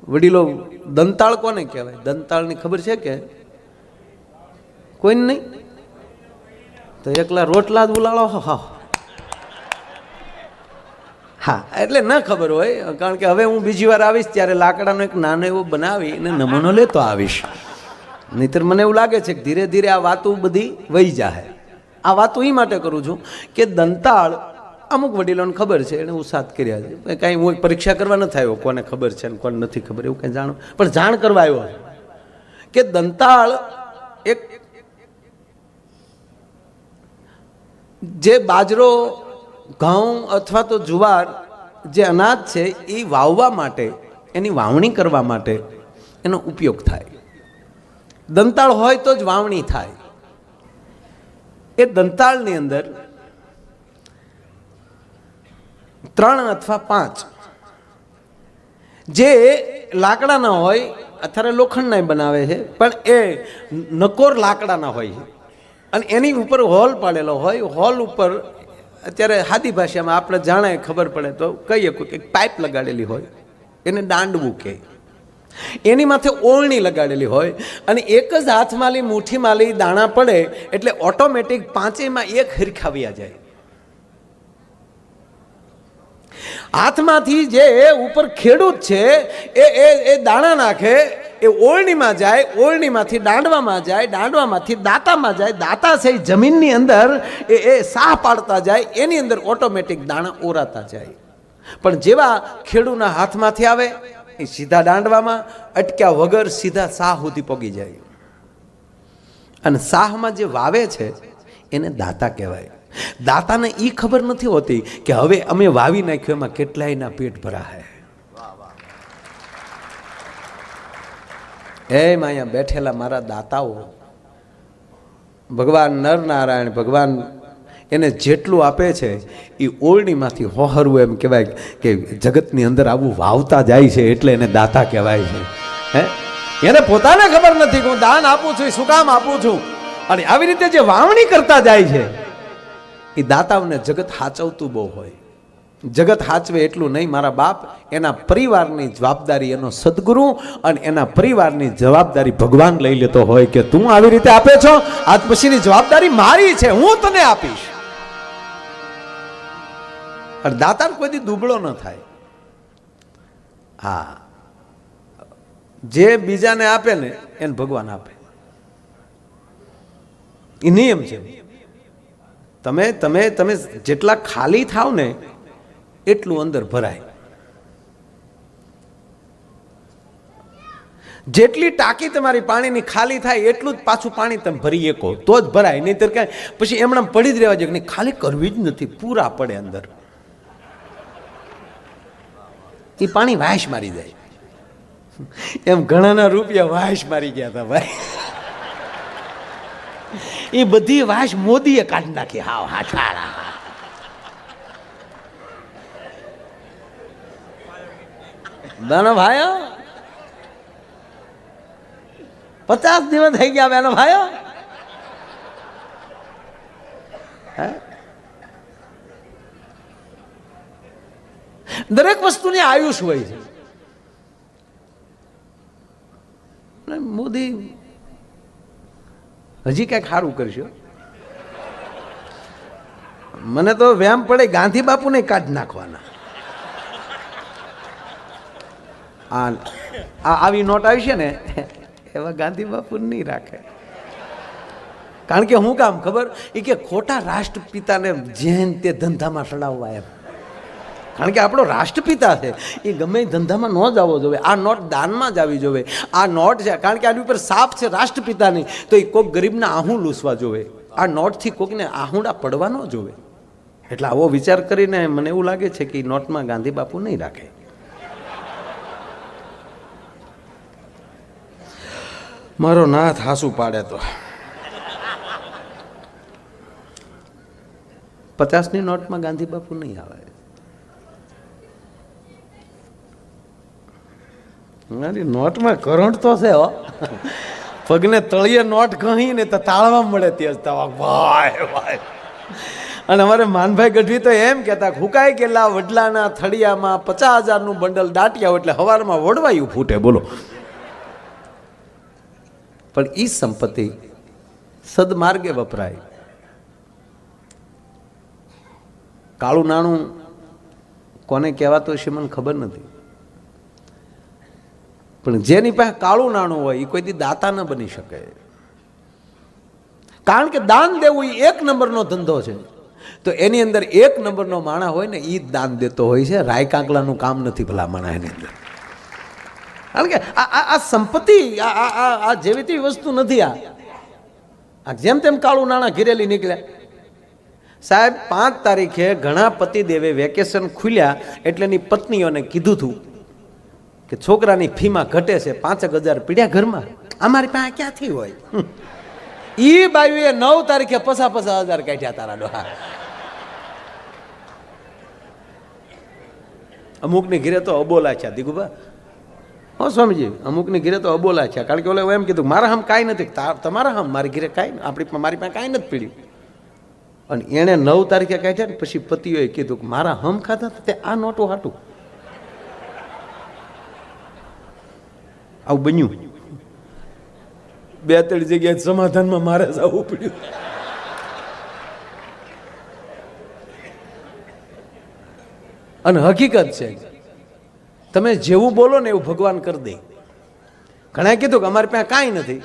વડીલો દંતાળ કોને કહેવાય? દંતાળની ખબર છે કે કોઈને નહીં? તો એકલા રોટલા જ ઉલાળો. હા, એટલે ન ખબર હોય, કારણ કે હવે હું બીજી વાર આવીશ ત્યારે લાકડાનો એક નાનો એવો બનાવી અને નમૂનો લેતો આવીશ. નહીતર મને એવું લાગે છે કે ધીરે ધીરે આ વાતો બધી વહી જાય. આ વાતો એ માટે કરું છું કે દંતાળ અમુક વડીલોને ખબર છે, એને ઉસાદ કર્યા છે. કાંઈ હું પરીક્ષા કરવા નથી આવ્યો કોને ખબર છે ને કોને નથી ખબર, એવું કંઈ જાણું, પણ જાણ કરવા આવ્યો કે દંતાળ એક જે બાજરો, ઘઉં અથવા તો જુવાર જે અનાજ છે એ વાવવા માટે, એની વાવણી કરવા માટે એનો ઉપયોગ થાય. દંતાળ હોય તો જ વાવણી થાય. એ દંતાળની અંદર 3 અથવા 5 જે લાકડાના હોય, અત્યારે લોખંડના બનાવે છે, પણ એ નકોર લાકડાના હોય છે અને એની ઉપર હોલ પાડેલો હોય. હોલ ઉપર અત્યારે સાદી ભાષામાં આપણે જાણે ખબર પડે તો કહીએ કે પાઇપ લગાડેલી હોય, એને દાંડવું કહે. એની માથે ઓળણી લગાડેલી હોય અને એક જ હાથમાં મુઠ્ઠીમાં દાણા પડે એટલે ઓટોમેટિક 5એયમાં 1 હરખાવ્યા જાય. હાથમાંથી જે ઉપર ખેડૂત છે એ દાણા નાખે, એ ઓળણીમાં જાય, ઓળણીમાંથી દાંડવામાં જાય, દાંડવામાંથી દાંતામાં જાય, દાંતા છે જમીનની અંદર એ સાહ પાડતા જાય, એની અંદર ઓટોમેટિક દાણા ઓરાતા જાય. પણ જેવા ખેડૂતના હાથમાંથી આવે એ સીધા દાંડવામાં અટક્યા વગર સીધા સાહ સુધી પગી જાય. અને સાહમાં જે વાવે છે એને દાંતા કહેવાય. દાતાને એ ખબર નથી હોતી કે હવે અમે વાવી નાખ્યું એમાં કેટલાયના પેટ ભરાય. એમ અહીંયા બેઠેલા મારા દાતાઓ, ભગવાન નરનારાયણ ભગવાન એને જેટલું આપે છે એ ઓળણીમાંથી હોહરવું, એમ કહેવાય કે જગતની અંદર આવું વાવતા જાય છે એટલે એને દાતા કહેવાય છે. હે, એને પોતાને ખબર નથી કે હું દાન આપું છું, શું કામ આપું છું. અને આવી રીતે જે વાવણી કરતા જાય છે એ દાતાઓને જગત હાચવતું બહુ હોય. જગત હાચવે એટલું નહીં, મારા બાપ એના પરિવારની જવાબદારી એનો સદગુરુ અને એના પરિવારની જવાબદારી ભગવાન લઈ લેતો હોય કે તું આવી રીતે આપે છો, આજ પછીની જવાબદારી મારી છે, હું તને આપીશ. અને દાતાર કોઈ દી દુબળો ન થાય. હા, જે બીજાને આપે ને એને ભગવાન આપે, એ નિયમ છે. તમે તમે તમે જેટલા ખાલી થાવ ને એટલું અંદર ભરાય. જેટલી ટાંકી તમારી પાણીની ખાલી થાય એટલું જ પાછું પાણી તમે ભરી શકો તો જ ભરાય, નહીંતર કાંઈ પછી એમણે પડી જ રહેવા જોઈએ. નહીં, ખાલી કરવી જ નથી, પૂરા પડે અંદર. એ પાણી વાસ મારી જાય. એમ ઘણાના રૂપિયા વાસ મારી ગયા હતા ભાઈ. એ બધી વાસ મોદીએ કાઢી નાખી. હાવ હાથાળા. બેનો ભાઈઓ, 50 દિવસ થઈ ગયા બેનો ભાઈઓ. દરેક વસ્તુની આયુષ હોય છે. મોદી હજી કઈક સારું કરશો. મને તો વ્યામ પડે ગાંધી બાપુને કાઢી નાખવાના. આવી નોટ આવી છે ને એવા ગાંધી બાપુ નહીં રાખે. કારણ કે હું કામ ખબર, એ કે ખોટા રાષ્ટ્રપિતાને જેન તે ધંધામાં સડાવવા એમ. કારણ કે આપણો રાષ્ટ્રપિતા છે, એ ગમે ધંધામાં ન જવો જોઈએ. આ નોટ દાનમાં જ આવી જોઈએ. આ નોટ છે કારણ કે આની ઉપર સાપ છે રાષ્ટ્રપિતાની, તો એ કોઈક ગરીબના આહું લૂસવા જોઈએ. આ નોટથી કોઈકને આહુડા પડવા ન જોવે. એટલે આવો વિચાર કરીને મને એવું લાગે છે કે નોટમાં ગાંધી બાપુ નહીં રાખે. મારો નાથ હાસુ પાડે તો 50ની નોટમાં ગાંધી બાપુ નહીં આવે. મારી નોટમાં કરંટ તો છે હો. પગને તળિયે નોટ કહીને તો તાળવા મળે તે ભાઈ ભાઈ. અને અમારે માનભાઈ ગઢવી તો એમ કહેતા હુકાઈ ગયેલા વડલાના થળિયામાં 50,000નું બંડલ દાટ્યા એટલે હવારમાં વડવાયું ફૂટે. બોલો. પણ ઈ સંપત્તિ સદમાર્ગે વપરાય. કાળું નાણું કોને કહેવાતું હશે મને ખબર નથી, પણ જેની પાસે કાળું નાણું હોય એ કોઈ દી દાતા ન બની શકે. કારણ કે દાન દેવું એ 1 નંબરનો ધંધો છે. તો એની અંદર 1 નંબરનો માણસ હોય ને એ જ દાન દેતો હોય છે. રાય કાંકલાનું કામ નથી ભલા માણસ એની અંદર. કારણ કે આ સંપત્તિ આ જેવી તેવી વસ્તુ નથી. આ જેમ તેમ કાળું નાણાં ઘિરેલી નીકળ્યા. સાહેબ 5 તારીખે ઘણા પતિદેવે વેકેશન ખુલ્યા એટલે એની પત્નીઓને કીધું હતું કે છોકરાની ફીમાં ઘટે છે, 5,000 પીડ્યા ઘરમાં. અમારી પાસે ક્યાંથી હોય? ઈ બાયુએ 9 તારીખે 50,000 કાઢ્યા તારા ડોહા. અમુકની ઘીરે તો અબોલા છે દીગુબા. હો સ્વામીજી, અમુકની ઘીરે તો અબોલા છે. કારણ કે ઓલે એમ કીધું મારા હમ કાંઈ નથી, તમારા હમ મારી ઘીરે કાંઈ, મારી પાસે કાંઈ નથી પીડ્યું. અને એણે 9 તારીખે કાઢ્યા ને પછી પતિઓએ કીધું કે મારા હમ ખાધા તે આ નોટો હાટું આવું બન્યું. 2-3 જગ્યાએ સમાધાનમાં મારે જવું પડ્યું. અને હકીકત છે તમે જેવું બોલો ને એવું ભગવાન કરી દે. ઘણા કીધું કે અમારી પાસે કાંઈ નથી.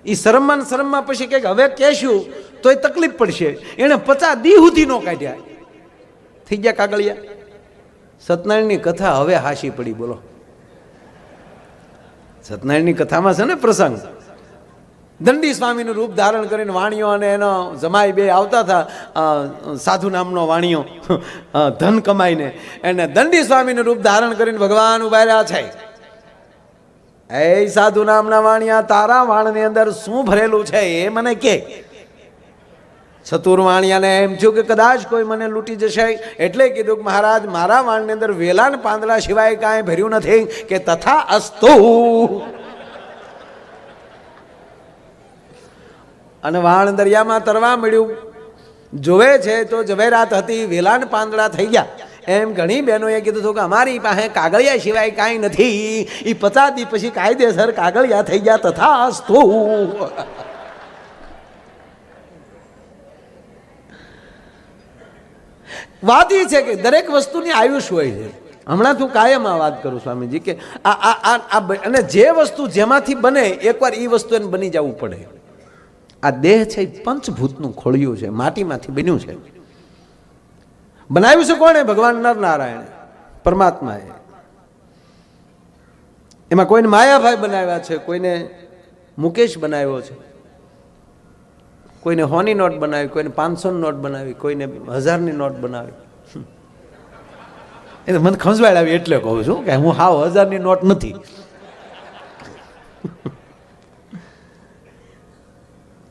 એ શરમમાં પછી કંઈક હવે કહેશું તોય તકલીફ પડશે. એને 50 દી સુધી નો કાઢ્યા. થઈ ગયા કાગળિયા. સત્યનારાયણની કથા હવે હાશી પડી. બોલો. સત્યનારાયણની કથામાં છે ને પ્રસંગ, દંડી સ્વામીનું રૂપ ધારણ કરીને વાણિયો અને એનો જમાઈ બે આવતા હતા. સાધુ નામનો વાણિયો ધન કમાઈને એને દંડી સ્વામીનું રૂપ ધારણ કરીને ભગવાન ઉભા રહ્યા છે. એ સાધુ નામના વાણિયા, તારા વાણની અંદર શું ભરેલું છે એ મને કે. ચતુર્વાણિયાને એમ થયું કે કદાચ કોઈ મને લૂંટી જશે એટલે કીધું કે મહારાજ મારા વાણની અંદર વેલા ને પાંદડા સિવાય કાંઈ ભર્યું નથી. કે તથા અસ્તુ. અને વાણ દરિયામાં તરવા મળ્યું. જોવે છે તો ઝવેરાત હતી, વેલા ને પાંદડા થઈ ગયા. એમ ઘણી બહેનોએ કીધું હતું કે અમારી પાસે કાગળિયા સિવાય કાંઈ નથી. એ 50 દી પછી કાયદેસર કાગળિયા થઈ ગયા. તથા અસ્તુ. વાત એ છે કે દરેક વસ્તુની આયુષ હોય છે. હમણાં તું કાયમ આ વાત કરું સ્વામીજી કે અને જે વસ્તુ જેમાંથી બને એકવાર એ વસ્તુ એને બની જવું પડે. આ દેહ છે એ પંચભૂતનું ખોળિયું છે, માટીમાંથી બન્યું છે. બનાવ્યું છે કોણે? ભગવાન નરનારાયણ પરમાત્માએ. એમાં કોઈને માયાભાઈ બનાવ્યા છે, કોઈને મુકેશ બનાવ્યો છે, કોઈને હોની નોટ બનાવી, કોઈને 500ની નોટ બનાવી, કોઈને 1000ની નોટ બનાવી. એ મને ખંજવાળ આવી એટલે કહું છું કે હું હાવ 1000ની નોટ નથી.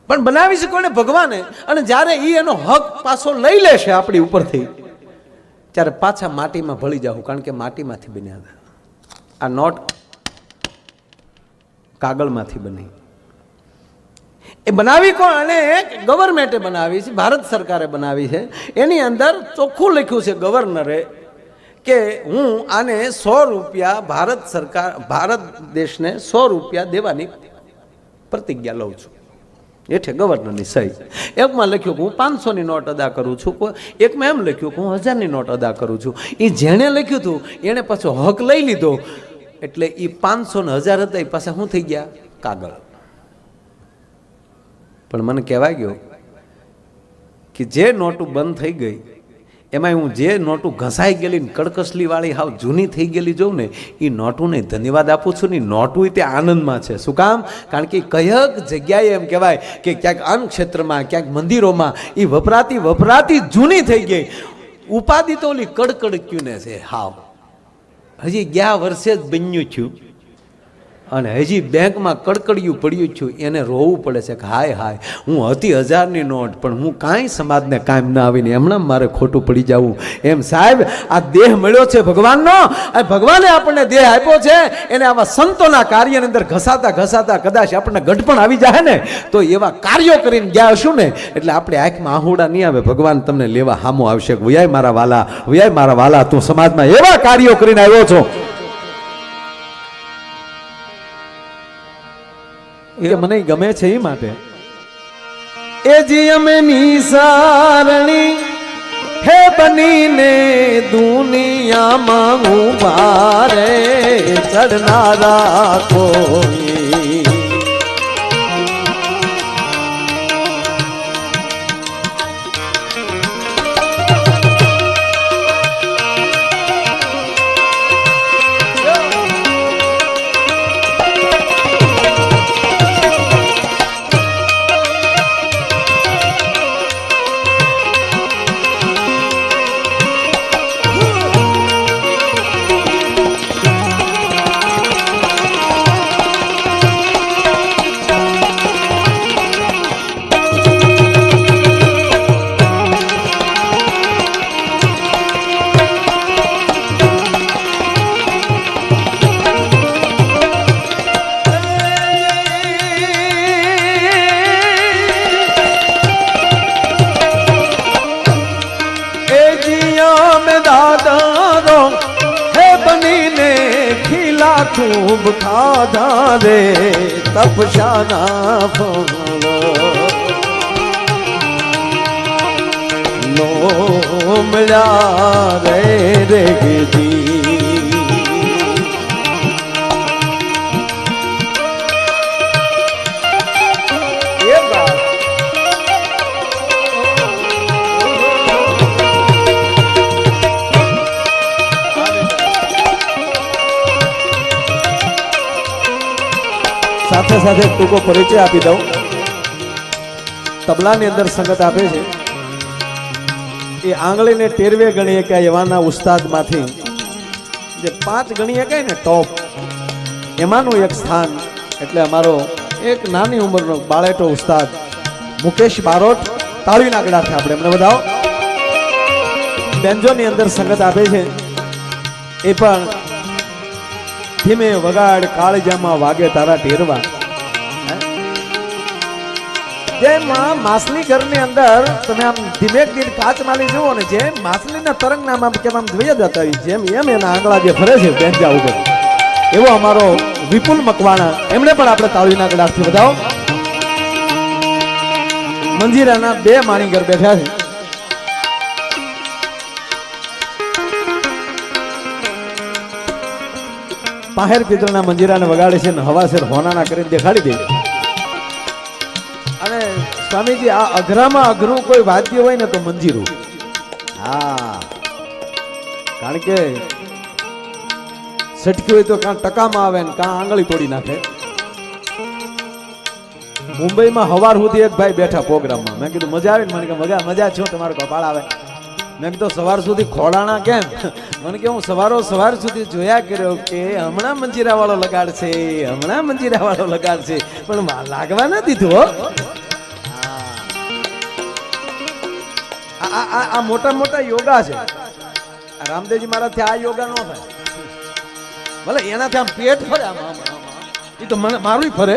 પણ બનાવી છે કોને? ભગવાને. અને જ્યારે એ એનો હક પાછો લઈ લેશે આપણી ઉપરથી ત્યારે પાછા માટીમાં ભળી જાવ. કારણ કે માટીમાંથી બન્યા હતા. આ નોટ કાગળમાંથી બની. એ બનાવી કોણ? અને ગવર્મેન્ટે બનાવી છે, ભારત સરકારે બનાવી છે. એની અંદર ચોખ્ખું લખ્યું છે ગવર્નરે કે હું આને 100 રૂપિયા ભારત સરકાર, ભારત દેશને 100 રૂપિયા દેવાની પ્રતિજ્ઞા લઉં છું. એઠે ગવર્નરની સહી. એકમાં લખ્યું કે હું 500ની નોટ અદા કરું છું, એકમાં એમ લખ્યું કે હું 1000ની નોટ અદા કરું છું. એ જેણે લખ્યું હતું એણે પાછો હક લઈ લીધો. એટલે એ 500 ને 1000 હતા એ પાછા શું થઈ ગયા? કાગળ. પણ મને કહેવાય ગયો કે જે નોટું બંધ થઈ ગઈ એમાં હું જે નોટું ઘસાઈ ગયેલી કડકસલી વાળી હાવ જૂની થઈ ગયેલી જોઉં ને એ નોટુને ધન્યવાદ આપું છું. ને નોટું તે આનંદમાં છે. શું કામ? કારણ કે કયક જગ્યાએ એમ કહેવાય કે ક્યાંક અન્ન ક્ષેત્રમાં, ક્યાંક મંદિરોમાં એ વપરાતી જૂની થઈ ગઈ. ઉપાધિ તો ઓલી કડકડ ક્યુને છે હાવ. હજી ગયા વર્ષે જ બન્યું થયું. અને હજી બેંકમાં કડકડિયું પડ્યું છું એને રોવું પડે છે કે હાય હાય હું હતી 1000ની નોટ પણ હું કાંઈ સમાજને કાયમ ના આવીને એમણાં મારે ખોટું પડી જવું એમ સાહેબ આ દેહ મળ્યો છે ભગવાનનો આ ભગવાને આપણને દેહ આપ્યો છે એને આવા સંતોના કાર્યની અંદર ઘસાતા ઘસાતા કદાચ આપણને ગઢપણ આવી જાય ને તો એવા કાર્યો કરીને ગયા હશું ને એટલે આપણે આંખમાં આહુડા નહીં આવે ભગવાન તમને લેવા હામો આવશે વયાય મારા વાલા તું સમાજમાં એવા કાર્યો કરીને આવ્યો છો એ મને ગમે છે એ માટે એ જી અમે નિસારણી હે બનીને દુનિયામાં ઉભા રે ચડનારા કોઈ खूब खाधा रे तपशाना फलो लो मिला रे रेगी સાથે સાથે ટૂંકો પરિચય આપી દઉં તબલાની અંદર સંગત આપે છે એ આંગળીને ટેરવે ગણીએ કે એવાના ઉસ્તાદમાંથી જે 5 ગણીએ કહે ને ટોપ એમાંનું એક સ્થાન એટલે અમારો એક નાની ઉંમરનો બાળેટો ઉસ્તાદ મુકેશ બારોટ તાળીના ગળાથી આપણે એમને બધાઓ બેન્જોની અંદર સંગત આપે છે એ પણ ધીમે વગાડ કાળજામાં વાગે તારા ટેરવા જેમ માછલી ઘરની અંદર તમે આમ ધીમે ધીમે કાચ માલી જુઓ ને જેમ માછલીના તરંગના આમ કેમ આમ જોઈ જતા હોય જેમ એમ એના આંગળા જે ફરે છે બેન્જા ઉપર એવો અમારો વિપુલ મકવાણા એમણે પણ આપણે તાળીના ગળાથી બધાઓ મંજીરાના 2 માણીગર બેઠા છે પાહેર પિત્રના મંજીરાને વગાડે છે ને હવાસેર હોનાના કરીને દેખાડી દે અને સ્વામીજી આ અઘરામાં અઘરું કોઈ વાદ્ય હોય ને તો મંજીરું હા કારણ કે સટકી હોય તો કાં ટકામાં આવે ને કાં આંગળી તોડી નાખે મુંબઈમાં હવાર સુધી એક ભાઈ બેઠા પ્રોગ્રામમાં મેં કીધું મજા આવે ને મને કે મજા છો તમારો કપાળ આવે મેં કીધું સવાર સુધી ખોડાણા કેમ મને કે હું સવાર સુધી જોયા કર્યો કે હમણાં મંજીરા વાળો લગાડશે પણ લાગવા ન દીધું હો આ મોટા મોટા યોગા છે રામદેવજી મહારાજથી આ યોગા ન થાય ભલે એનાથી આમ પેટ ફરે એ તો મને મારું ફરે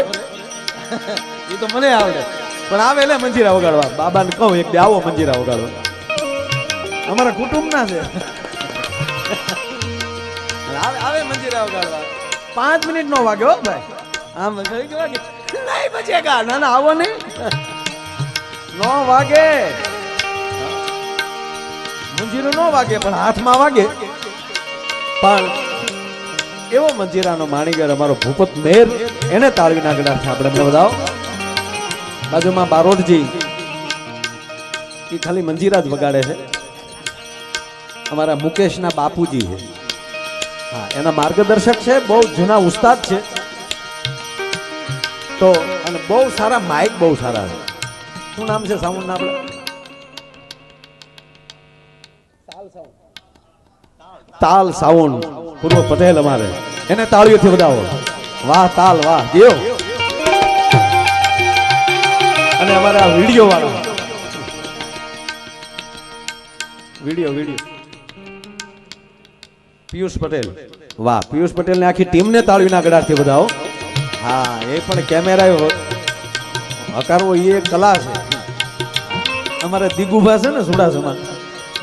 એ તો મને આવડે પણ આવે એટલે મંજીરા વગાડવા બાબાને કહું એક બે આવો મંજીરા વગાડવા અમારા કુટુંબ ના છે આવે મંજીરા વગાડવા 5 મિનિટ નો વાગ્યો ભાઈ આમ વાગે નહીં બચેગા ના આવો નહીં નો વાગે મંજીરો નો વાગે પણ હાથમાં વાગે પણ એવો મંજીરાનો માણીગર અમારો ભૂપત મેર એને તાળવીના ગળાથી આપણે એમને બધાઓ બાજુમાં બારોટજી એ ખાલી મંજીરા જ વગાડે છે અમારા મુકેશના બાપુજી છે હા એના માર્ગદર્શક છે બહુ જૂના ઉસ્તાદ છે તો અને બહુ સારા માઇક બહુ સારા છે શું નામ છે સાઉન્ડ ના આપણે તાલ સાઉન્ડ પૂર્વ પટેલ અમારે એને તાળીઓથી વધાવો વાહ તાલ વાહ દેવ. અને અમારા વિડીયો વાળા વિડીયો પિયુષ પટેલ, વાહ પિયુષ પટેલ ને આખી ટીમને તાળીના ગળાથી બધાઓ. હા એ પણ કેમેરા હકારવો એ એક કલા છે. અમારે દિગુભા છે ને સુડાસમાં,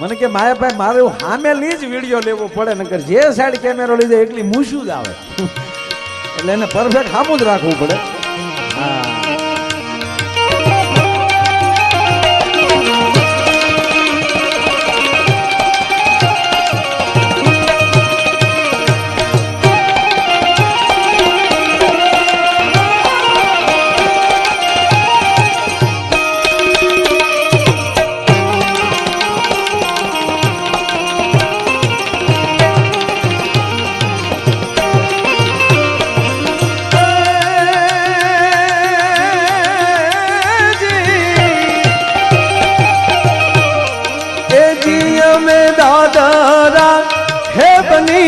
મને કે માયાભાઈ મારે સામેલી જ વિડીયો લેવો પડે, નકર જે સાઈડ કેમેરો લીધે એટલી મૂછું જ આવે, એટલે એને પરફેક્ટ સામું જ રાખવું પડે. હા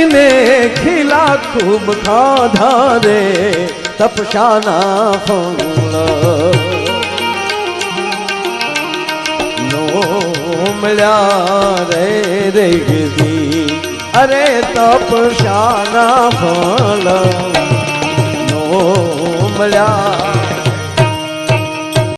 ने खिला खूब खाधा रे तपशाना फूल नो मिला रे रेगदी अरे तपशाना फूल नो मिला